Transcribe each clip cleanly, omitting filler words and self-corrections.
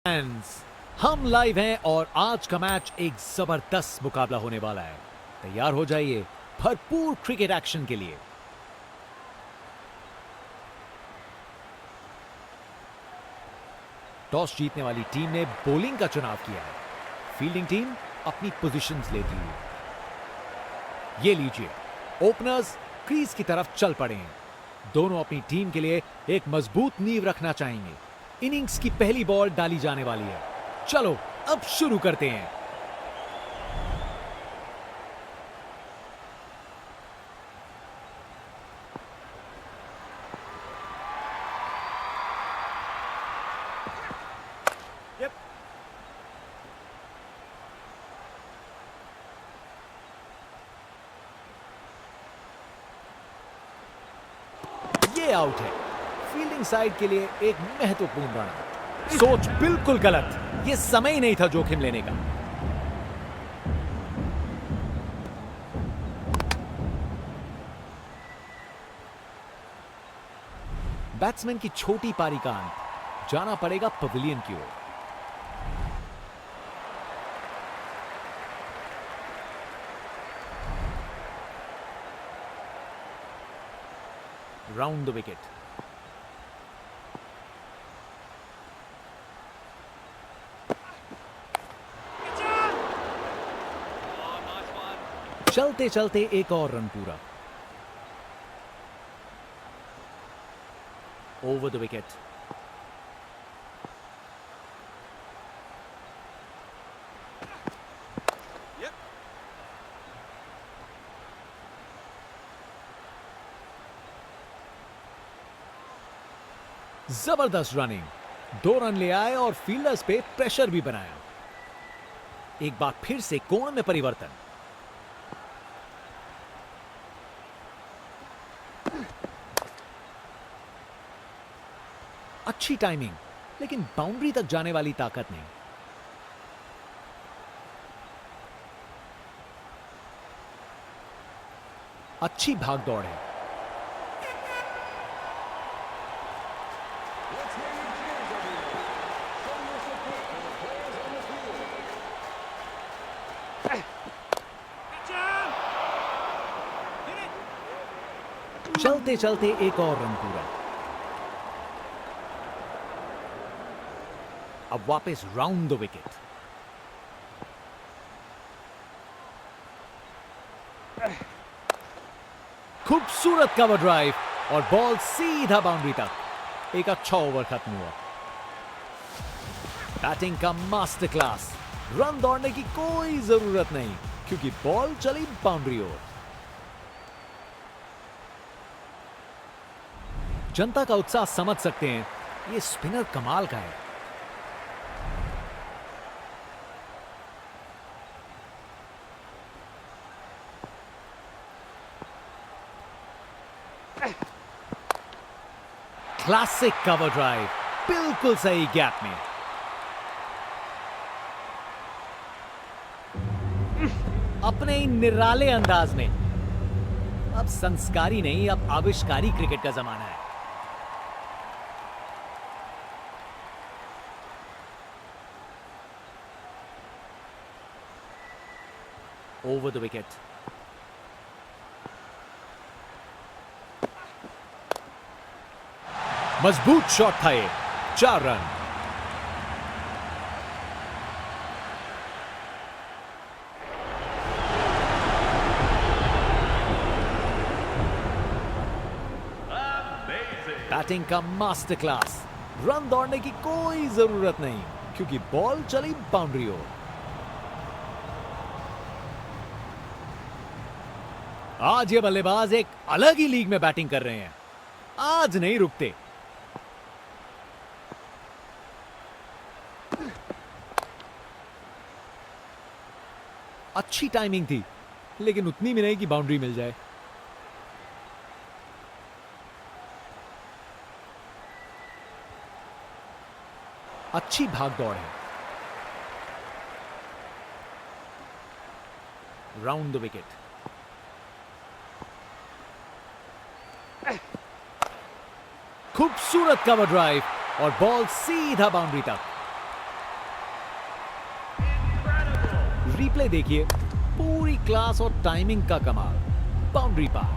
Fans, हम live हैं और आज का मैच एक जबरदस्त मुकाबला होने वाला है। तैयार हो जाइए भरपूर क्रिकेट एक्शन के लिए। टॉस जीतने वाली टीम ने बॉलिंग का चुनाव किया है। फील्डिंग टीम अपनी पोजीशंस लेती है। ये लीजिए, ओपनर्स क्रीज की तरफ चल पड़े हैं। दोनों अपनी टीम के लिए एक मजबूत नींव रखना चाहेंगे। इनिंग्स की पहली बॉल डाली जाने वाली है। चलो अब शुरू करते हैं। ये आउट है। फील्डिंग साइड के लिए एक महत्वपूर्ण रन। सोच बिल्कुल गलत। ये समय ही नहीं था जोखिम लेने का। बैट्समैन की छोटी पारी का अंत। जाना पड़ेगा पवेलियन की ओर। Round the wicket. चलते चलते एक और रन पूरा। Over the wicket. जबरदस्त रनिंग। 2 रन ले आए और फील्डर्स पे प्रेशर भी बनाया। एक बार फिर से कोण में परिवर्तन। अच्छी टाइमिंग, लेकिन बाउंड्री तक जाने वाली ताकत नहीं। अच्छी भागदौड़ है। चलते चलते एक और रन पूरा। अब वापस राउंड द विकेट। खूबसूरत कवर ड्राइव और बॉल सीधा बाउंड्री तक। एक अच्छा ओवर खत्म हुआ। बैटिंग का मास्टर क्लास। रन दौड़ने की कोई जरूरत नहीं क्योंकि बॉल चली बाउंड्री ओर। जनता का उत्साह समझ सकते हैं। ये स्पिनर कमाल का है। क्लासिक कवर ड्राइव, बिल्कुल सही गैप में। अपने ही निराले अंदाज में। अब संस्कारी नहीं, अब आविष्कारी क्रिकेट का जमाना है। Over the wicket. मजबूत शॉट था ये। 4 रन। बैटिंग का मास्टर क्लास। रन दौड़ने की कोई जरूरत नहीं क्योंकि बॉल चली बाउंड्री ओर। आज ये बल्लेबाज एक अलग ही लीग में बैटिंग कर रहे हैं। आज नहीं रुकते। अच्छी टाइमिंग थी, लेकिन उतनी भी नहीं कि बाउंड्री मिल जाए। अच्छी भागदौड़ है। Round the wicket. खूबसूरत कवर ड्राइव और बॉल सीधा बाउंड्री तक। रिप्ले देखिए, पूरी क्लास और टाइमिंग का कमाल। बाउंड्री पार।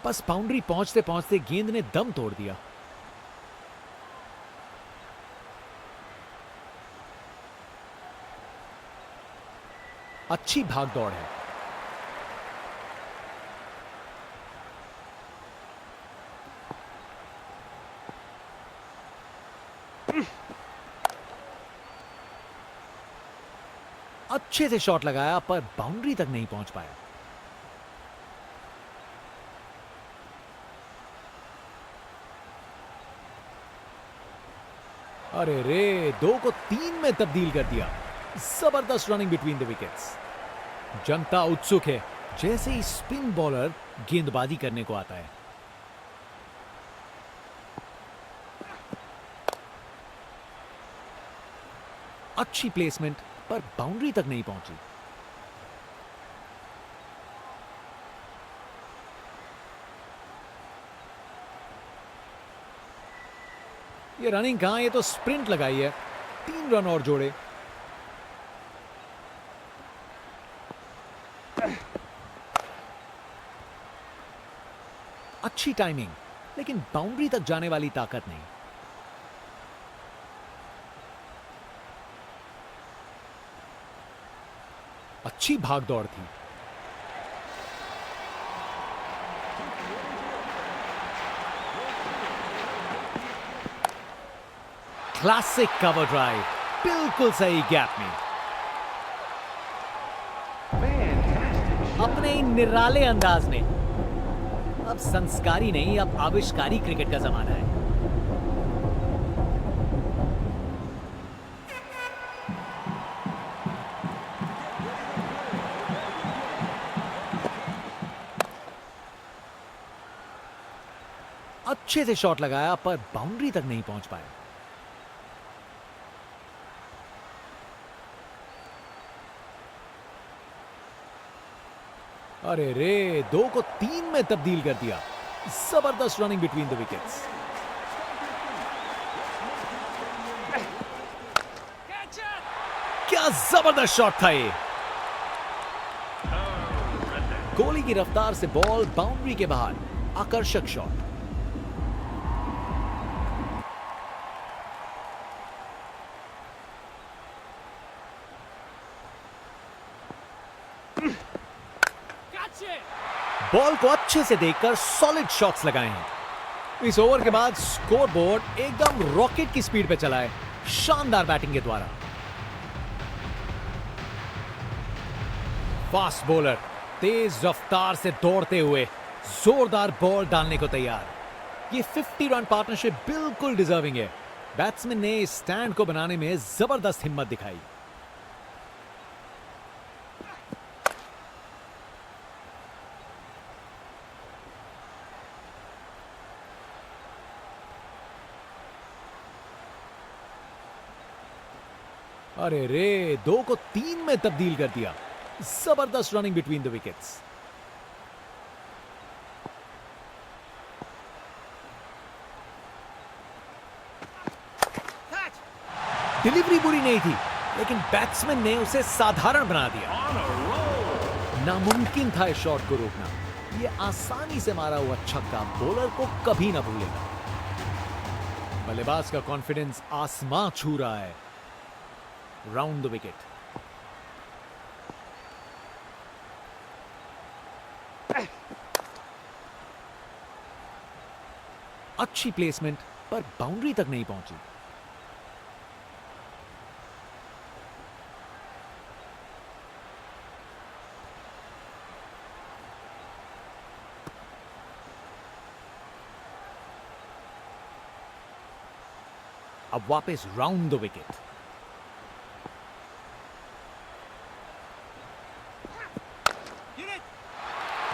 बस बाउंड्री पहुंचते पहुंचते गेंद ने दम तोड़ दिया। अच्छी भाग दौड़ है। अच्छे से शॉट लगाया पर बाउंड्री तक नहीं पहुंच पाया। अरे रे, 2 को 3 में तब्दील कर दिया। जबरदस्त रनिंग बिटवीन द विकेट्स। जनता उत्सुक है, जैसे ही स्पिन बॉलर गेंदबाजी करने को आता है। अच्छी प्लेसमेंट पर बाउंड्री तक नहीं पहुंची। ये रनिंग कहां, ये तो स्प्रिंट लगाई है। 3 रन और जोड़े। अच्छी टाइमिंग, लेकिन बाउंड्री तक जाने वाली ताकत नहीं। अच्छी भाग दौड़ थी। क्लासिक कवर ड्राइव, बिल्कुल सही गैप में। अपने निराले अंदाज में। अब संस्कारी नहीं, अब आविष्कारी क्रिकेट का जमाना है। अच्छे से शॉट लगाया पर बाउंड्री तक नहीं पहुंच पाया। अरे रे, 2 को 3 में तब्दील कर दिया। जबरदस्त रनिंग बिटवीन द विकेट्स। क्या जबरदस्त शॉट था ये। कोहली की रफ्तार से बॉल बाउंड्री के बाहर। आकर्षक शॉट। बॉल को अच्छे से देखकर सॉलिड शॉट्स लगाए हैं। इस ओवर के बाद स्कोरबोर्ड एकदम रॉकेट की स्पीड पे चला है, शानदार बैटिंग के द्वारा। फास्ट बॉलर तेज रफ्तार से दौड़ते हुए जोरदार बॉल डालने को तैयार। ये 50 रन पार्टनरशिप बिल्कुल डिजर्विंग है। बैट्समैन ने इस स्टैंड को बनाने में जबरदस्त हिम्मत दिखाई। अरे रे, 2 को 3 में तब्दील कर दिया। जबरदस्त running between the wickets. Delivery बुरी नहीं थी, लेकिन बैट्समैन ने उसे साधारण बना दिया। नामुमकिन था इस शॉट को रोकना। यह आसानी से मारा हुआ छक्का बॉलर को कभी ना भूलेगा। बल्लेबाज का कॉन्फिडेंस आसमां छू रहा है। Round the wicket. अच्छी प्लेसमेंट पर बाउंड्री तक नहीं पहुंची। अब वापस राउंड द विकेट।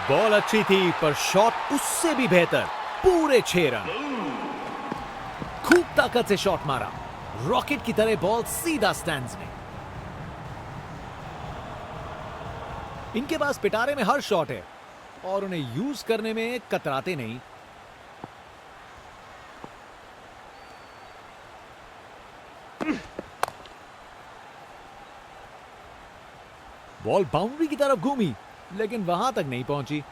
बॉल अच्छी थी पर शॉट उससे भी बेहतर। पूरे 6 रन। खूब ताकत से शॉट मारा। रॉकेट की तरह बॉल सीधा स्टैंड्स में। इनके पास पिटारे में हर शॉट है और उन्हें यूज करने में कतराते नहीं। बॉल बाउंड्री की तरफ घूमी लेकिन वहां तक नहीं पहुंची।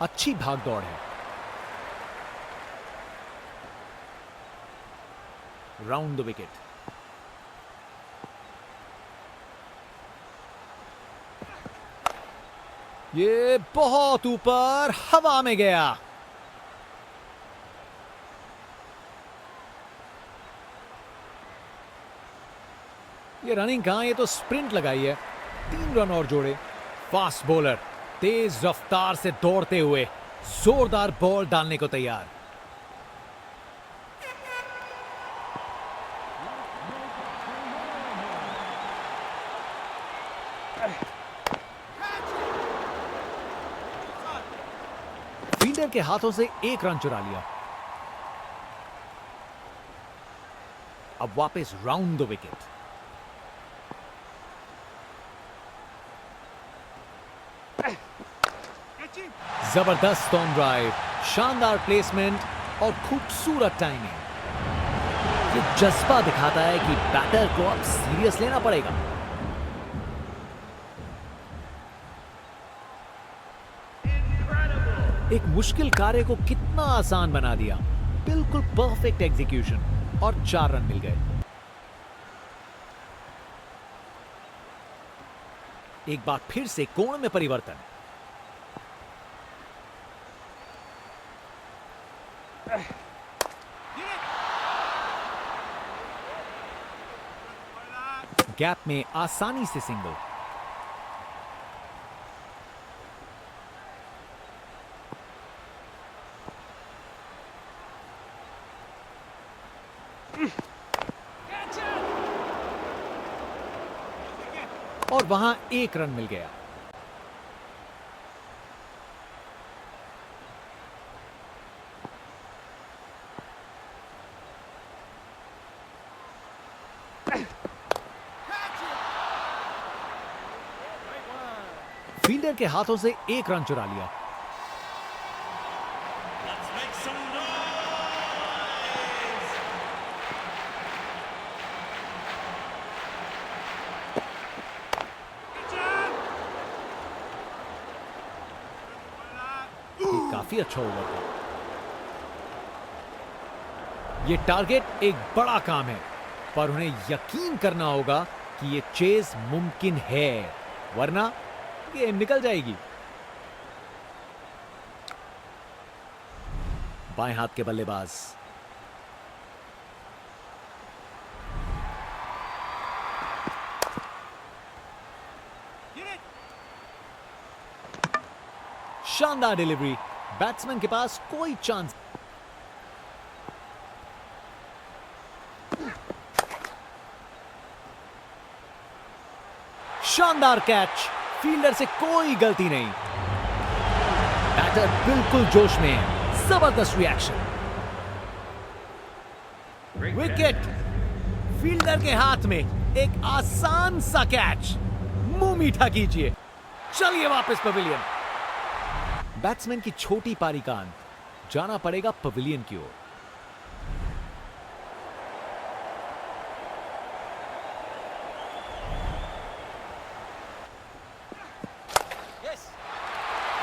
अच्छी भाग दौड़ है। Round the wicket. ये बहुत ऊपर हवा में गया। ये रनिंग कहां, ये तो स्प्रिंट लगाई है। 3 रन और जोड़े। फास्ट बॉलर तेज रफ्तार से दौड़ते हुए जोरदार बॉल डालने को तैयार। फील्डर के हाथों से 1 रन चुरा लिया। अब वापस राउंड द विकेट। जबरदस्त स्टॉर्म ड्राइव, शानदार प्लेसमेंट और खूबसूरत टाइमिंग। ये जज्बा दिखाता है कि बैटर को अब सीरियस लेना पड़ेगा। एक मुश्किल कार्य को कितना आसान बना दिया। बिल्कुल परफेक्ट एग्जीक्यूशन और 4 रन मिल गए। एक बार फिर से कोण में परिवर्तन। गैप में आसानी से सिंगल। और वहां 1 रन मिल गया। फील्डर के हाथों से 1 रन चुरा लिया। काफी अच्छा ओवर था। ये टारगेट एक बड़ा काम है, पर उन्हें यकीन करना होगा कि ये चेज मुमकिन है, वरना गेम निकल जाएगी। बाएं हाथ के बल्लेबाज। शानदार डिलीवरी। बैट्समैन के पास कोई चांस। शानदार कैच। फील्डर से कोई गलती नहीं। बैटर बिल्कुल जोश में है। जबरदस्त रिएक्शन। विकेट। फील्डर के हाथ में एक आसान सा कैच। मुंह मीठा कीजिए। चलिए वापस पवेलियन। बैट्समैन की छोटी पारी का अंत। जाना पड़ेगा पवेलियन की ओर।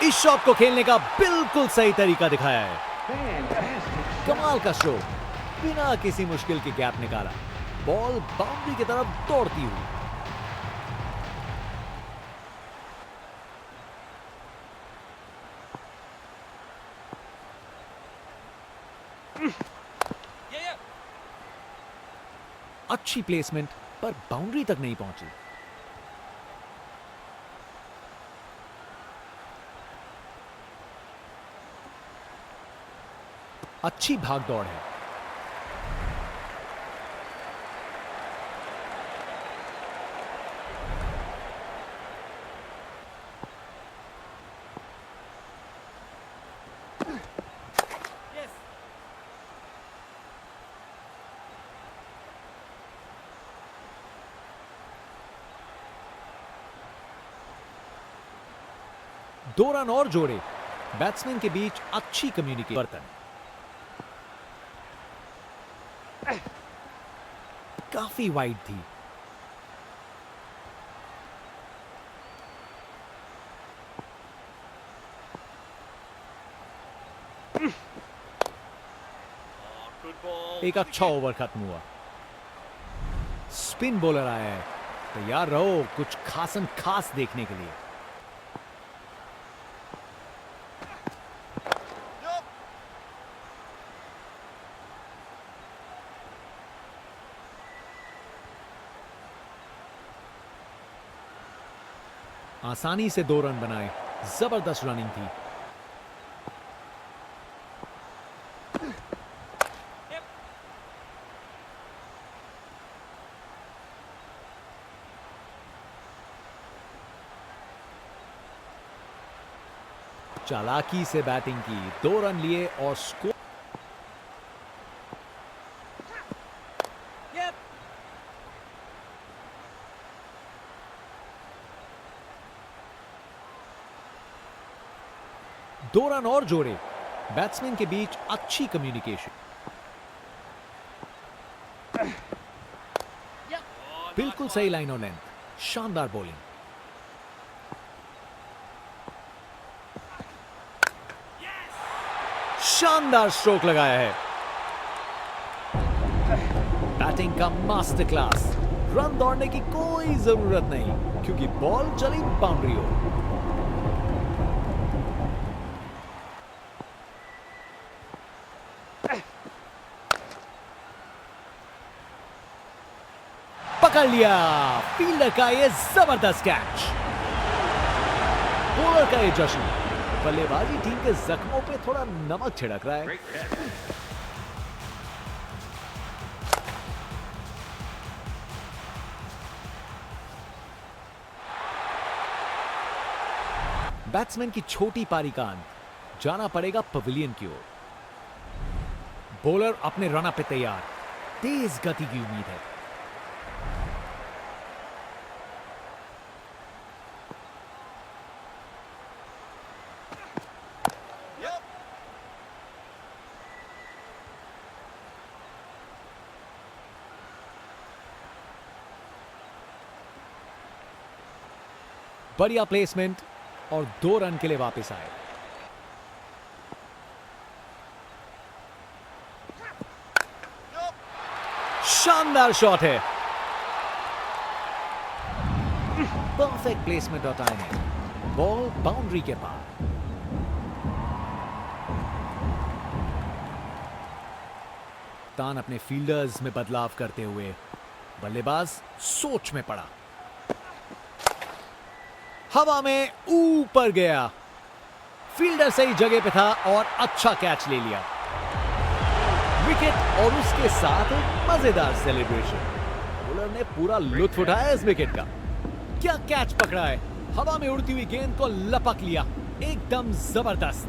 इस शॉट को खेलने का बिल्कुल सही तरीका दिखाया है। कमाल का स्ट्रोक, बिना किसी मुश्किल के गैप निकाला। बॉल बाउंड्री की तरफ दौड़ती हुई। अच्छी प्लेसमेंट, पर बाउंड्री तक नहीं पहुंची। अच्छी भाग दौड़ है। 2 रन और जोड़े। बैट्समैन के बीच अच्छी कम्युनिकेशन। बर्तन काफी वाइड थी। एक अच्छा ओवर खत्म हुआ। स्पिन बॉलर आया है, तैयार रहो कुछ खासन खास देखने के लिए। आसानी से 2 रन बनाए। जबरदस्त रनिंग थी। चालाकी से बैटिंग की, 2 रन लिए और स्कोर। दो रन और जोड़े। बैट्समैन के बीच अच्छी कम्युनिकेशन। बिल्कुल सही लाइन और लेंथ। शानदार बॉलिंग। शानदार स्ट्रोक लगाया है। बैटिंग का मास्टर क्लास। रन दौड़ने की कोई जरूरत नहीं क्योंकि बॉल चली बाउंड्री हो। पकड़ लिया फील्डर का ये जबरदस्त कैच। बॉलर का ये जश्न। बल्लेबाजी टीम के जख्मों पे थोड़ा नमक छिड़क रहा है। बैट्समैन की छोटी पारी का अंत। जाना पड़ेगा पवेलियन की ओर। बॉलर अपने रन पे तैयार। तेज गति की उम्मीद है। बढ़िया प्लेसमेंट और 2 रन के लिए वापस आए। शानदार शॉट है। परफेक्ट प्लेसमेंट और टाइमिंग। बॉल बाउंड्री के पार। तान अपने फील्डर्स में बदलाव करते हुए बल्लेबाज सोच में पड़ा। हवा में ऊपर गया। फील्डर सही जगह पे था और अच्छा कैच ले लिया। विकेट और उसके साथ एक मजेदार सेलिब्रेशन। बॉलर ने पूरा लुत्फ उठाया इस विकेट का। क्या कैच पकड़ा है। हवा में उड़ती हुई गेंद को लपक लिया। एकदम जबरदस्त।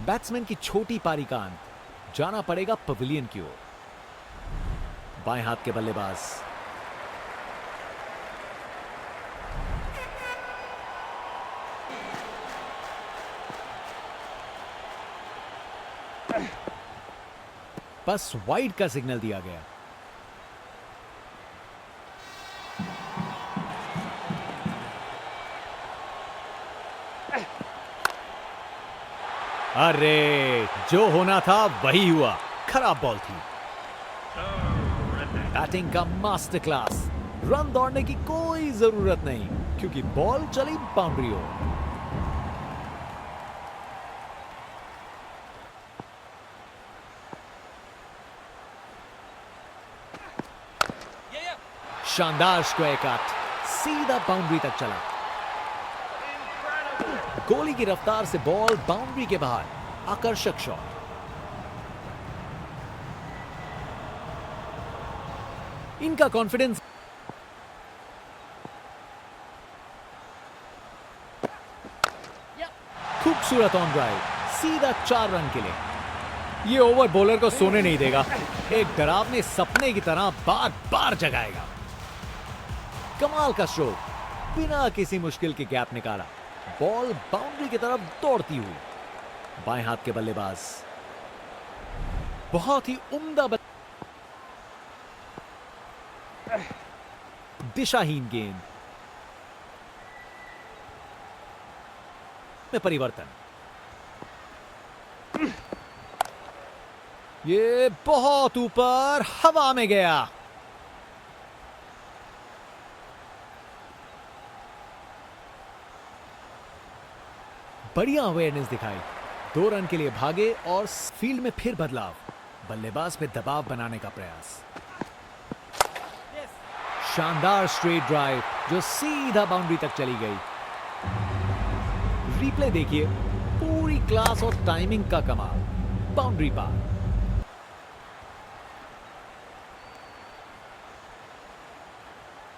बैट्समैन की छोटी पारी का अंत। जाना पड़ेगा पवेलियन की ओर। बाएं हाथ के बल्लेबाज। बस वाइड का सिग्नल दिया गया। अरे जो होना था वही हुआ। खराब बॉल थी। बैटिंग का मास्टर क्लास। रन दौड़ने की कोई जरूरत नहीं क्योंकि बॉल चली बाउंड्री हो। शानदार स्क्वायर कट। सीधा बाउंड्री तक चला। गोली की रफ्तार से बॉल बाउंड्री के बाहर। आकर्षक शॉट। इनका कॉन्फिडेंस। खूबसूरत ऑन ड्राइव। सीधा 4 रन के लिए। ये ओवर बॉलर को सोने नहीं देगा। एक डरावने सपने की तरह बार बार जगाएगा। कमाल का स्ट्रोक। बिना किसी मुश्किल के गैप निकाला, बॉल बाउंड्री की तरफ दौड़ती हुई। बाएं हाथ के बल्लेबाज बहुत ही उम्दा दिशाहीन गेंद में परिवर्तन। ये बहुत ऊपर हवा में गया। बढ़िया अवेयरनेस दिखाई, 2 रन के लिए भागे और फील्ड में फिर बदलाव, बल्लेबाज पे दबाव बनाने का प्रयास। शानदार स्ट्रेट ड्राइव जो सीधा बाउंड्री तक चली गई। रिप्ले देखिए, पूरी क्लास और टाइमिंग का कमाल। बाउंड्री पार।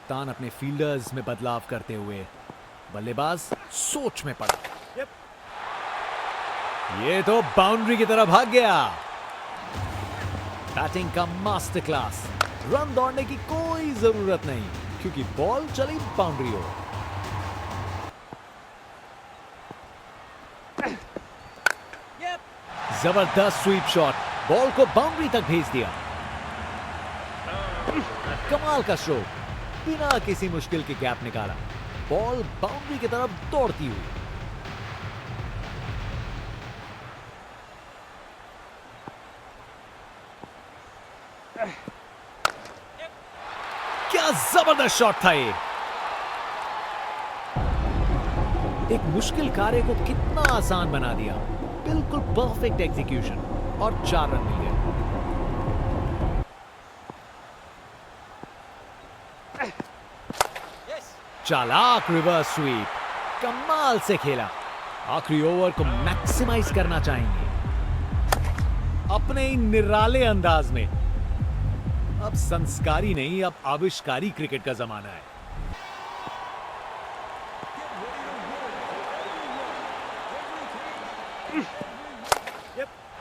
कप्तान अपने फील्डर्स में बदलाव करते हुए बल्लेबाज सोच में पड़ा। ये तो बाउंड्री की तरफ भाग गया। बैटिंग का मास्टर क्लास। रन दौड़ने की कोई जरूरत नहीं क्योंकि बॉल चली बाउंड्री ओर। जबरदस्त स्वीप शॉट, बॉल को बाउंड्री तक भेज दिया। कमाल का स्ट्रोक, बिना किसी मुश्किल के गैप निकाला, बॉल बाउंड्री की तरफ दौड़ती हुई। क्या जबरदस्त शॉट था ये। एक मुश्किल कार्य को कितना आसान बना दिया। बिल्कुल परफेक्ट एग्जीक्यूशन और 4 रन मिल गए। चालाक रिवर्स स्वीप, कमाल से खेला। आखिरी ओवर को मैक्सिमाइज करना चाहेंगे अपने ही निराले अंदाज में। अब संस्कारी नहीं, अब आविष्कारी क्रिकेट का जमाना है।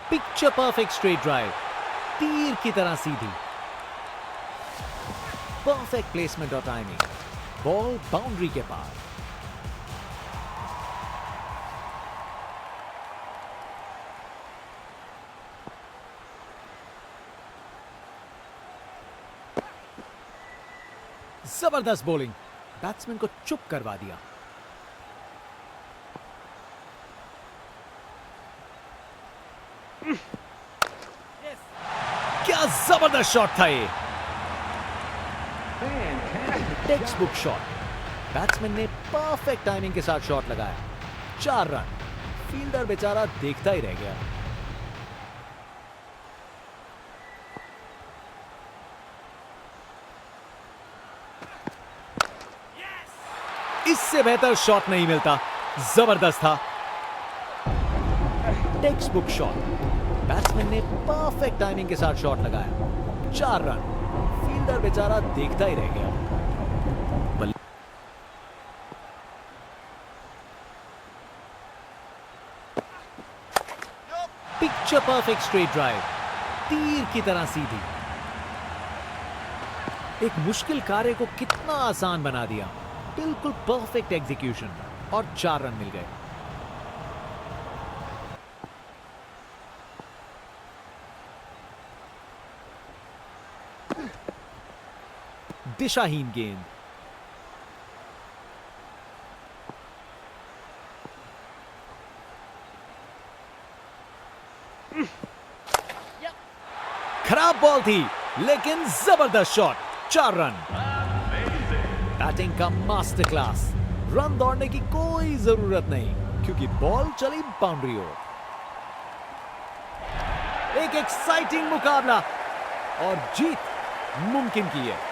पिक्चर परफेक्ट स्ट्रेट ड्राइव, तीर की तरह सीधी। परफेक्ट प्लेसमेंट और टाइमिंग, बॉल बाउंड्री के पार। जबरदस्त बॉलिंग, बैट्समैन को चुप करवा दिया। क्या जबरदस्त शॉट था ये। टेक्स्ट बुक शॉट, बैट्समैन ने परफेक्ट टाइमिंग के साथ शॉट लगाया। 4 रन, फील्डर बेचारा देखता ही रह गया। इससे बेहतर शॉट नहीं मिलता, जबरदस्त था। टेक्स्ट बुक शॉट, बैट्समैन ने परफेक्ट टाइमिंग के साथ शॉट लगाया। 4 रन, फील्डर बेचारा देखता ही रह गया। पिक्चर परफेक्ट स्ट्रेट ड्राइव, तीर की तरह सीधी। एक मुश्किल कार्य को कितना आसान बना दिया। बिल्कुल परफेक्ट एग्जीक्यूशन और 4 रन मिल गए। दिशाहीन गेंद, खराब बॉल थी लेकिन जबरदस्त शॉट। 4 रन। बैटिंग का मास्टर क्लास, रन दौड़ने की कोई जरूरत नहीं क्योंकि बॉल चली बाउंड्री ओर। एक एक्साइटिंग मुकाबला और जीत मुमकिन की है।